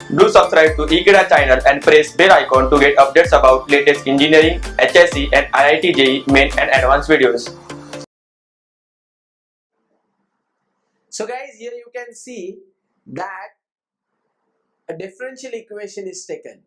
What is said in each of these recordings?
Do subscribe to Ekeeda channel and press bell icon to get updates about latest engineering, HSC and IIT JEE main and advanced videos. So guys, here you can see that a differential equation is taken.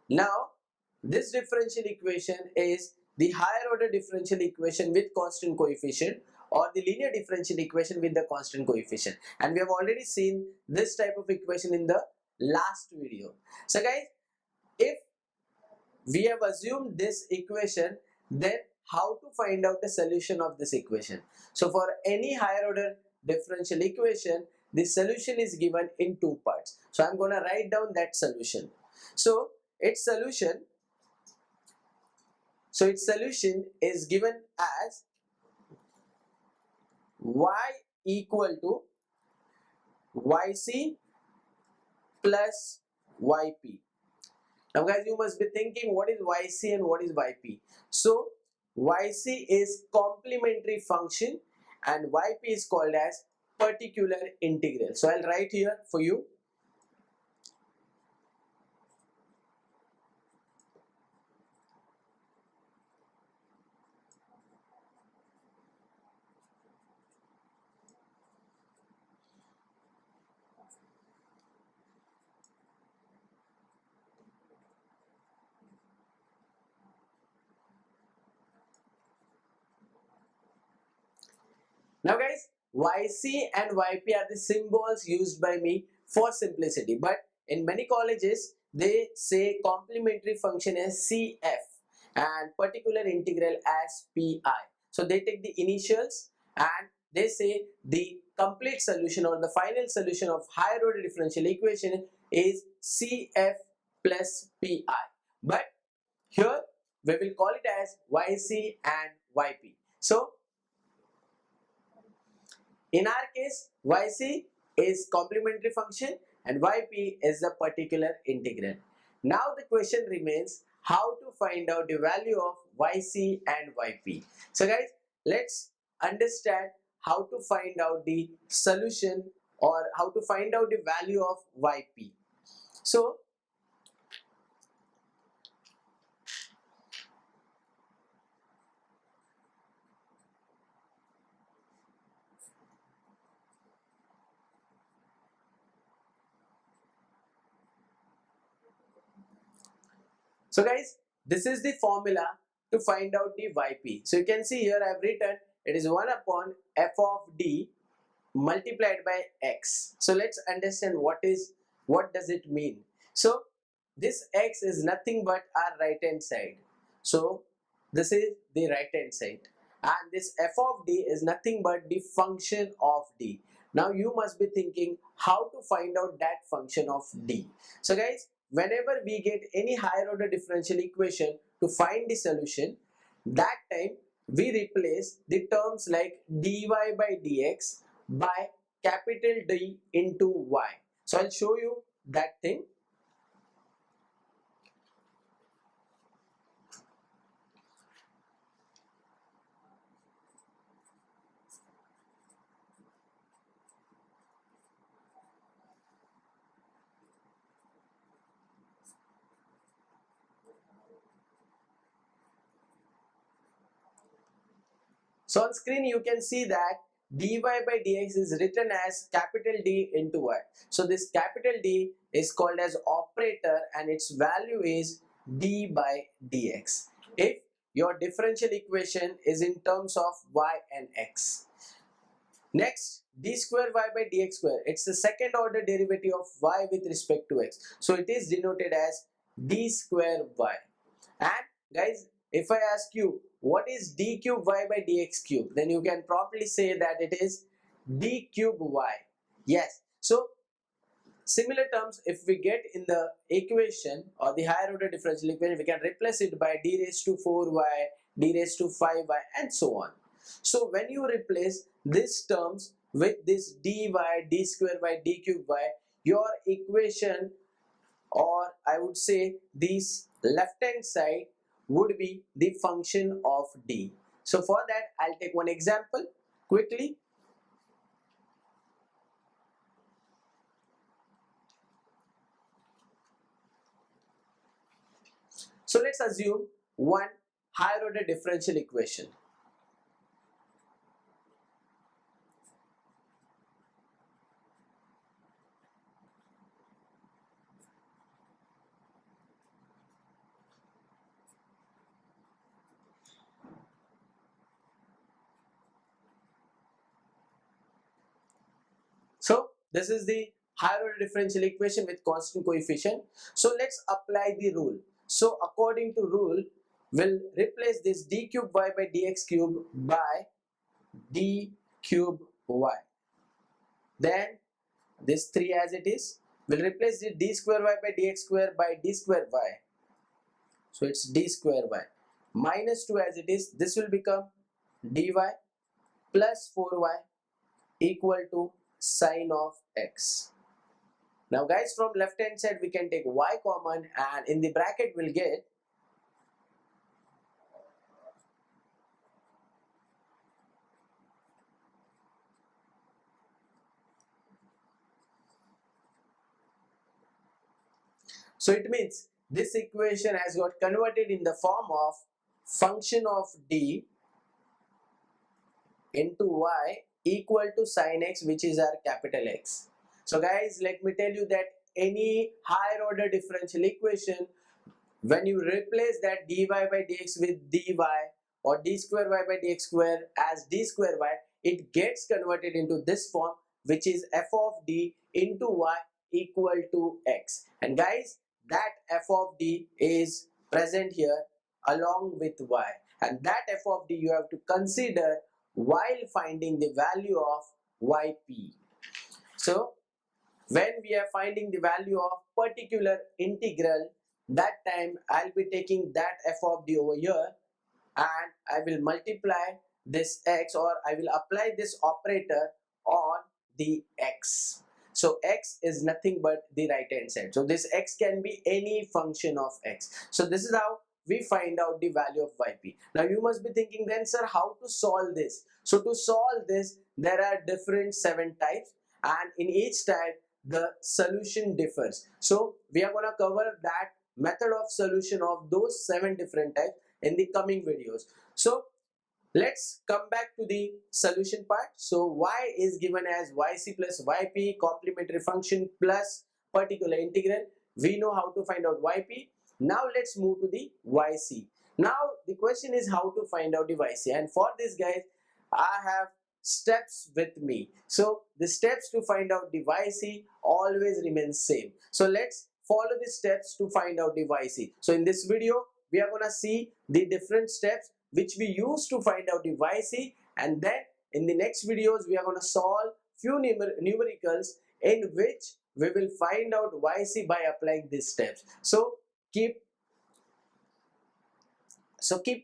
Now, this differential equation is the higher order differential equation with constant coefficient or the linear differential equation with the constant coefficient. And we have already seen this type of equation in the last video. So guys, if we have assumed this equation, then how to find out the solution of this equation? So for any higher order differential equation, the solution is given in two parts. So I'm going to write down that solution. So its solution is given as y equal to yc plus yp. Now guys, you must be thinking what is yc and what is yp. So yc is complementary function and yp is called as particular integral. So I'll write here for you. Now guys, yc and yp are the symbols used by me for simplicity, but in many colleges they say complementary function as cf and particular integral as pi. So they take the initials and they say the complete solution or the final solution of higher order differential equation is cf plus pi, but here we will call it as yc and yp. So in our case, yc is complementary function and yp is the particular integral. Now the question remains how to find out the value of yc and yp. So guys, let's understand how to find out the solution or how to find out the value of yp. So guys, this is the formula to find out the yp. So you can see here I have written it is 1 upon f of d multiplied by x. So let's understand what does it mean. So this x is nothing but our right hand side. So this is the right hand side and this f of d is nothing but the function of d. Now you must be thinking how to find out that function of d. So guys, whenever we get any higher order differential equation to find the solution, that time we replace the terms like dy by dx by capital D into y. So I'll show you that thing. So on screen you can see that dy by dx is written as capital D into y. So this capital D is called as operator and its value is d by dx if your differential equation is in terms of y and x. Next, d square y by dx square, it's the second order derivative of y with respect to x. So it is denoted as d square y. And guys, if I ask you what is d cube y by dx cube, then you can properly say that it is d cube y. Yes. So similar terms, if we get in the equation or the higher order differential equation, we can replace it by d raised to 4y, d raised to 5y and so on. So when you replace these terms with this dy, d square y, d cube y, your equation, or I would say this left hand side, would be the function of d. So for that I'll take one example quickly. So let's assume one higher order differential equation. So this is the higher order differential equation with constant coefficient. So let's apply the rule. So according to rule, we'll replace this d cube y by dx cube by d cube y. Then this 3 as it is. We'll replace the d square y by dx square by d square y. So it's d square y. Minus 2 as it is. This will become dy plus 4y equal to sine of x. Now guys, from left hand side we can take y common, and in the bracket we'll get so it means this equation has got converted in the form of function of d into y equal to sine x, which is our capital X. So guys, let me tell you that any higher order differential equation, when you replace that dy by dx with dy or d square y by dx square as d square y, it gets converted into this form, which is f of d into y equal to x. And guys, that f of d is present here along with y, and that f of d you have to consider while finding the value of yp. So when we are finding the value of particular integral, that time I'll be taking that f of d over here and I will multiply this x, or I will apply this operator on the x. So x is nothing but the right hand side. So this x can be any function of x. So this is how we find out the value of yp. Now you must be thinking, then sir, how to solve this? So to solve this, there are different 7 types, and in each type the solution differs. So we are going to cover that method of solution of those 7 different types in the coming videos. So let's come back to the solution part. So y is given as yc plus yp complementary function plus particular integral. We know how to find out yp. Now let's move to the yc. Now the question is how to find out the yc, and for this guys I have steps with me. So the steps to find out the yc always remain same. So let's follow the steps to find out the yc. So in this video we are gonna see the different steps which we use to find out the yc, and then in the next videos we are gonna solve few numericals in which we will find out yc by applying these steps. So keep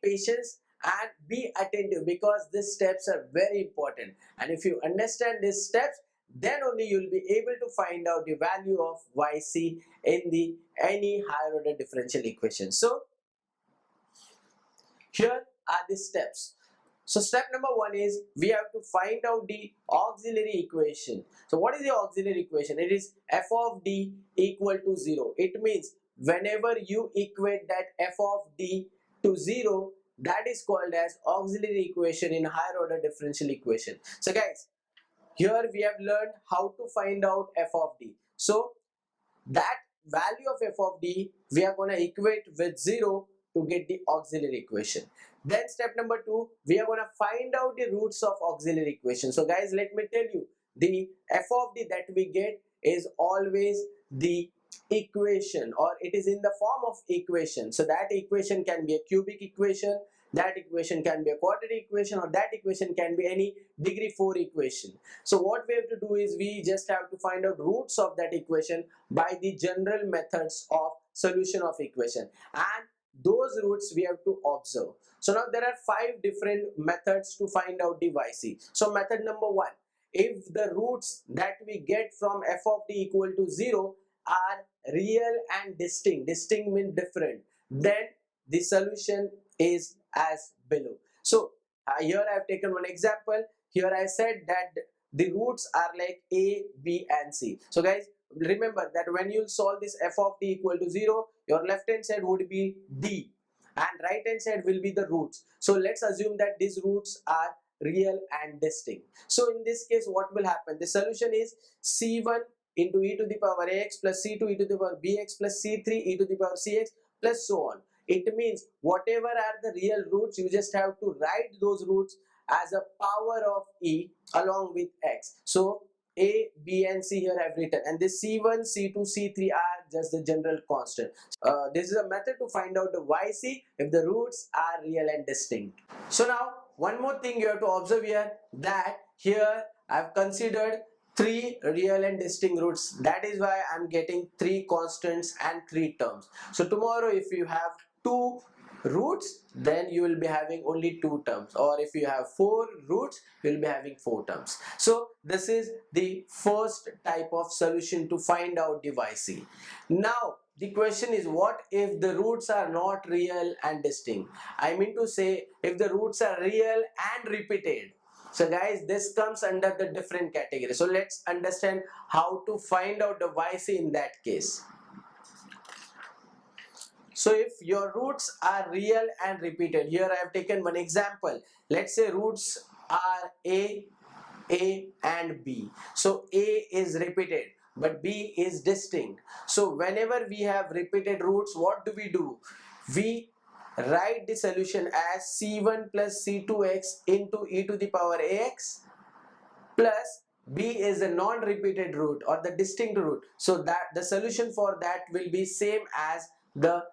patience and be attentive, because these steps are very important, and if you understand these steps, then only you will be able to find out the value of yc in the any higher order differential equation. So here are the steps. So step number 1 is we have to find out the auxiliary equation. So what is the auxiliary equation? It is f of d equal to 0. It means whenever you equate that f of d to 0, that is called as auxiliary equation in higher order differential equation. So guys, here we have learned how to find out f of d. So that value of f of d we are going to equate with 0 to get the auxiliary equation. Then step number 2, we are going to find out the roots of auxiliary equation. So guys, let me tell you, the f of d that we get is always the equation, or it is in the form of equation. So that equation can be a cubic equation, that equation can be a quadratic equation, or that equation can be any degree 4 equation. So what we have to do is we just have to find out roots of that equation by the general methods of solution of equation, and those roots we have to observe. So now there are 5 different methods to find out the yc. So method number 1, if the roots that we get from f of d equal to 0 are real and distinct means different, then the solution is as below. So here I have taken one example. Here I said that the roots are like a, b and c. So guys, remember that when you solve this f of d equal to 0, your left hand side would be d and right hand side will be the roots. So let's assume that these roots are real and distinct. So in this case, what will happen? The solution is c1 into e to the power ax plus c2 e to the power bx plus c3 e to the power cx plus so on. It means whatever are the real roots, you just have to write those roots as a power of e along with x. So a, b and c here I have written, and this c1, c2, c3 are just the general constant. This is a method to find out the yc if the roots are real and distinct. So now one more thing you have to observe here, that here I have considered 3 real and distinct roots. That is why I am getting 3 constants and 3 terms. So tomorrow if you have 2 roots, then you will be having only 2 terms, or if you have 4 roots, you will be having 4 terms. So this is the first type of solution to find out the yc. Now the question is, what if the roots are not real and distinct? I mean to say, if the roots are real and repeated. So guys, this comes under the different category. So let's understand how to find out the yc in that case. So if your roots are real and repeated, here I have taken one example. Let's say roots are A and B. So A is repeated but B is distinct. So whenever we have repeated roots, what do? We write the solution as C1 plus C2x into e to the power ax plus B is a non-repeated root or the distinct root. So that the solution for that will be same as the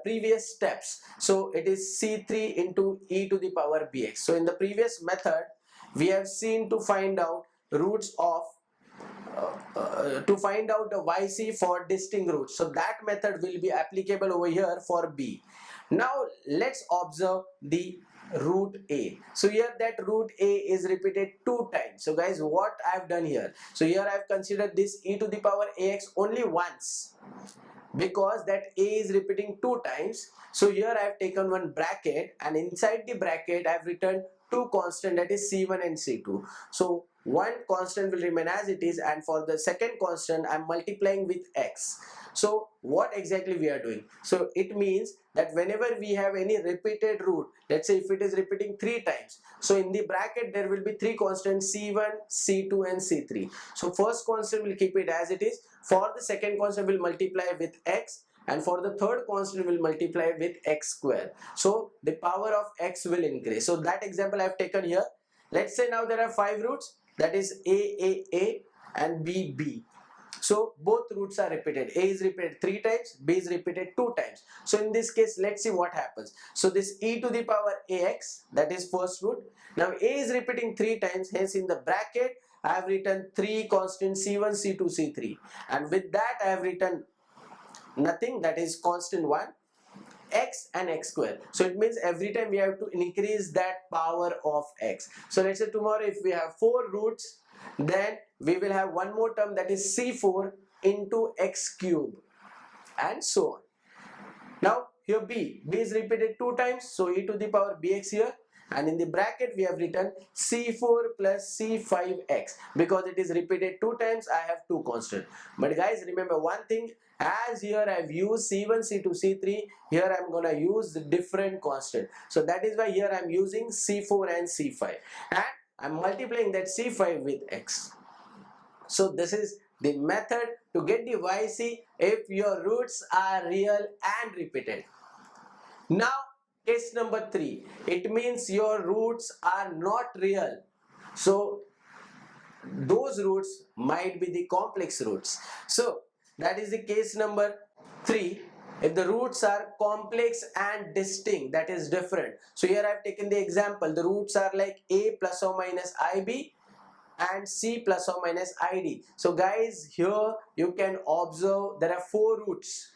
previous steps. So it is C3 into e to the power bx. So in the previous method, we have seen to find out roots of to find out the yc for distinct roots. So that method will be applicable over here for B. Now let's observe the root A. So here that root A is repeated 2 times. So guys, what I have done here? So here I have considered this e to the power ax only once, because that A is repeating 2 times. So here I have taken one bracket, and inside the bracket I have written 2 constant, that is C1 and C2. So one constant will remain as it is, and for the second constant I am multiplying with x. So what exactly we are doing? So it means that whenever we have any repeated root, let's say if it is repeating 3 times, so in the bracket there will be 3 constants, C1, C2 and C3. So first constant will keep it as it is, for the second constant will multiply with x, and for the third constant will multiply with x square. So the power of x will increase. So that example I have taken here. Let's say now there are 5 roots, that is A and B. So both roots are repeated. A is repeated 3 times, B is repeated 2 times. So in this case, let's see what happens. So this e to the power ax, that is first root. Now A is repeating 3 times, hence in the bracket I have written 3 constants C1, C2, C3, and with that I have written nothing, that is constant 1, x and x square. So it means every time we have to increase that power of x. So let's say tomorrow if we have 4 roots, then we will have one more term, that is C4 into x cube, and so on. Now here B is repeated 2 times, so e to the power bx here, and in the bracket we have written C4 plus C5x, because it is repeated 2 times, I have 2 constant. But guys, remember one thing, as here I have used C1, C2, C3, here I am gonna use the different constant. So that is why here I am using C4 and C5, and I am multiplying that C5 with x. So this is the method to get the yc if your roots are real and repeated. Now case number 3, it means your roots are not real. So those roots might be the complex roots. So that is the case number 3. If the roots are complex and distinct, that is different. So here I have taken the example, the roots are like a plus or minus ib and c plus or minus id. So guys, here you can observe there are 4 roots.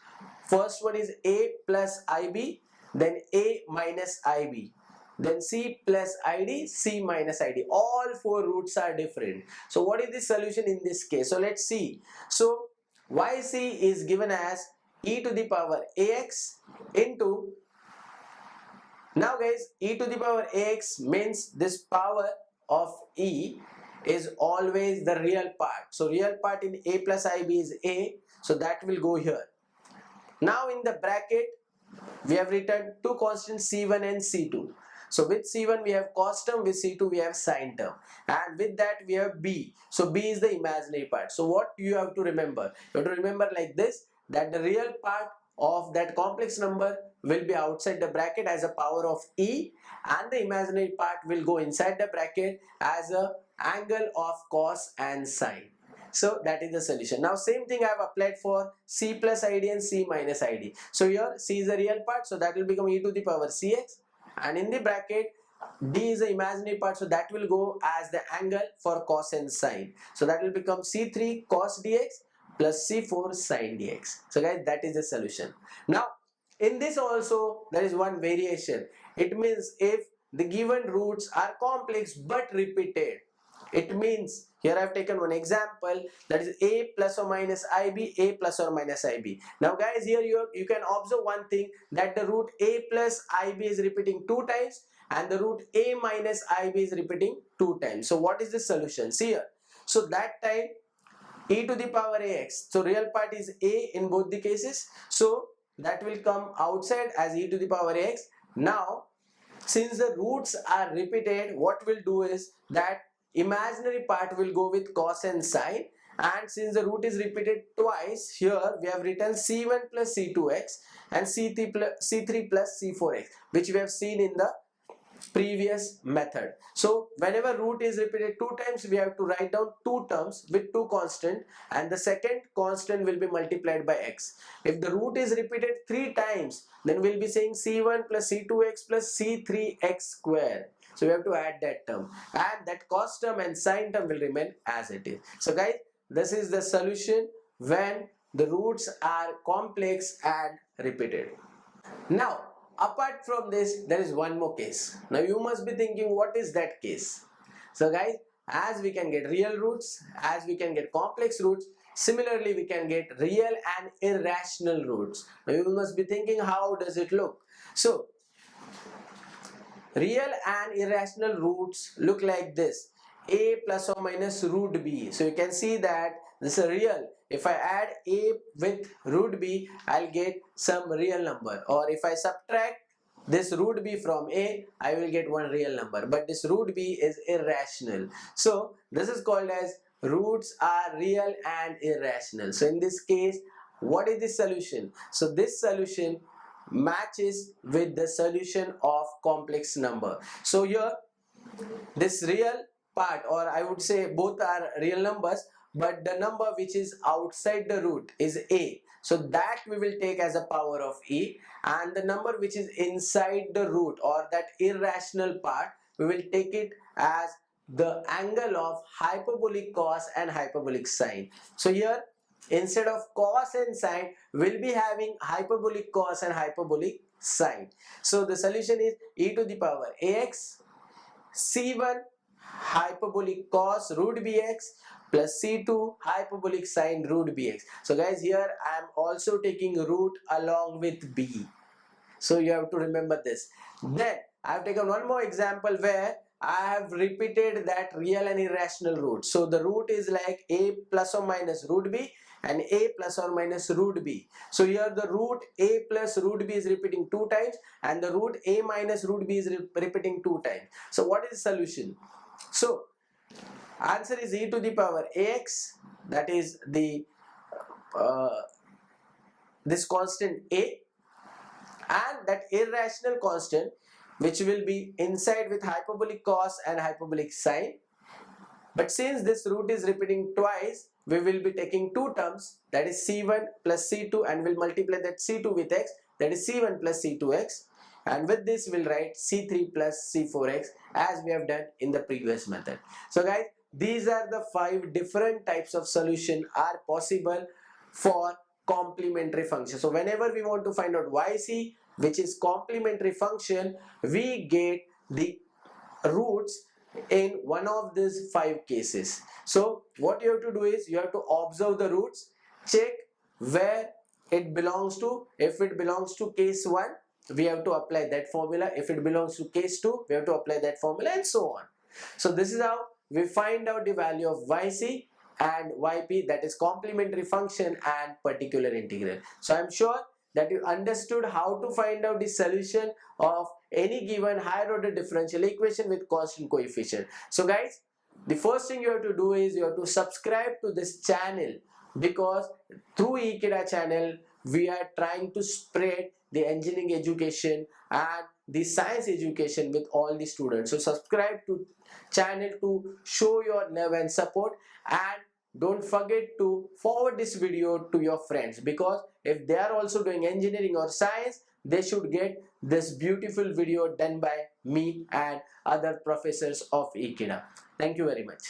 First one is a plus ib, then a minus ib, then c plus id, c minus id. All 4 roots are different. So what is the solution in this case? So let's see. So yc is given as e to the power ax into, now guys, e to the power ax means this power of e is always the real part. So real part in a plus ib is a, so that will go here. Now in the bracket we have written two constants c1 and c2. So with c1 we have cos term, with c2 we have sin term, and with that we have b. So b is the imaginary part. So what you have to remember? You have to remember like this, that the real part of that complex number will be outside the bracket as a power of e, and the imaginary part will go inside the bracket as a angle of cos and sin. So that is the solution. Now same thing I have applied for c plus id and c minus id. So here c is the real part, so that will become e to the power cx, and in the bracket d is the imaginary part, so that will go as the angle for cos and sin. So that will become c3 cos dx plus c4 sin dx. So guys, that is the solution. Now in this also there is one variation. It means if the given roots are complex but repeated, it means here I have taken one example, that is a plus or minus ib, a plus or minus ib. Now guys, here you can observe one thing, that the root a plus ib is repeating 2 times and the root a minus ib is repeating 2 times. So what is the solution? See here. So that time e to the power ax, so real part is a in both the cases, so that will come outside as e to the power ax. Now since the roots are repeated, what we'll do is that imaginary part will go with cos and sin, and since the root is repeated twice, here we have written c1 plus c2x and c3 plus c4x, which we have seen in the previous method. So whenever root is repeated 2 times, we have to write down 2 terms with 2 constant, and the second constant will be multiplied by x. If the root is repeated 3 times, then we'll be saying c1 plus c2x plus c3x square. So we have to add that term, and that cos term and sin term will remain as it is. So guys, this is the solution when the roots are complex and repeated. Now apart from this, there is one more case. Now you must be thinking, what is that case? So guys, as we can get real roots, as we can get complex roots, similarly we can get real and irrational roots. Now you must be thinking, how does it look? So real and irrational roots look like this: a plus or minus root b. So you can see that this is a real. If I add a with root b, I'll get some real number, or if I subtract this root b from a, I will get one real number, but this root b is irrational. So this is called as roots are real and irrational. So in this case, what is the solution? So this solution matches with the solution of complex number. So here this real part, or I would say both are real numbers, but the number which is outside the root is a, so that we will take as a power of e, and the number which is inside the root, or that irrational part, we will take it as the angle of hyperbolic cos and hyperbolic sin. So here instead of cos and sin, we'll be having hyperbolic cos and hyperbolic sin. So the solution is e to the power ax c1 hyperbolic cos root bx plus c2 hyperbolic sin root bx. So guys, here I am also taking root along with b. So you have to remember this. Then I have taken one more example where I have repeated that real and irrational root. So the root is like a plus or minus root b and a plus or minus root b. So here the root a plus root b is repeating 2 times, and the root a minus root b is repeating 2 times. So what is the solution? So answer is e to the power ax, that is the this constant a, and that irrational constant which will be inside with hyperbolic cos and hyperbolic sin. But since this root is repeating twice, we will be taking 2 terms, that is c1 plus c2, and we'll multiply that c2 with x, that is c1 plus c2x, and with this we'll write c3 plus c4x as we have done in the previous method. So guys, these are the 5 different types of solution are possible for complementary function. So whenever we want to find out yc, which is complementary function, we get the roots in one of these 5 cases. So what you have to do is you have to observe the roots, check where it belongs to. If it belongs to case 1, we have to apply that formula. If it belongs to case 2, we have to apply that formula, and so on. So this is how we find out the value of yc and yp, that is complementary function and particular integral. So I'm sure that you understood how to find out the solution of any given higher order differential equation with constant coefficient. So guys, the first thing you have to do is you have to subscribe to this channel, because through Ekeeda channel we are trying to spread the engineering education and the science education with all the students. So subscribe to channel to show your love and support, and don't forget to forward this video to your friends, because if they are also doing engineering or science, they should get this beautiful video done by me and other professors of Ekeeda. Thank you very much.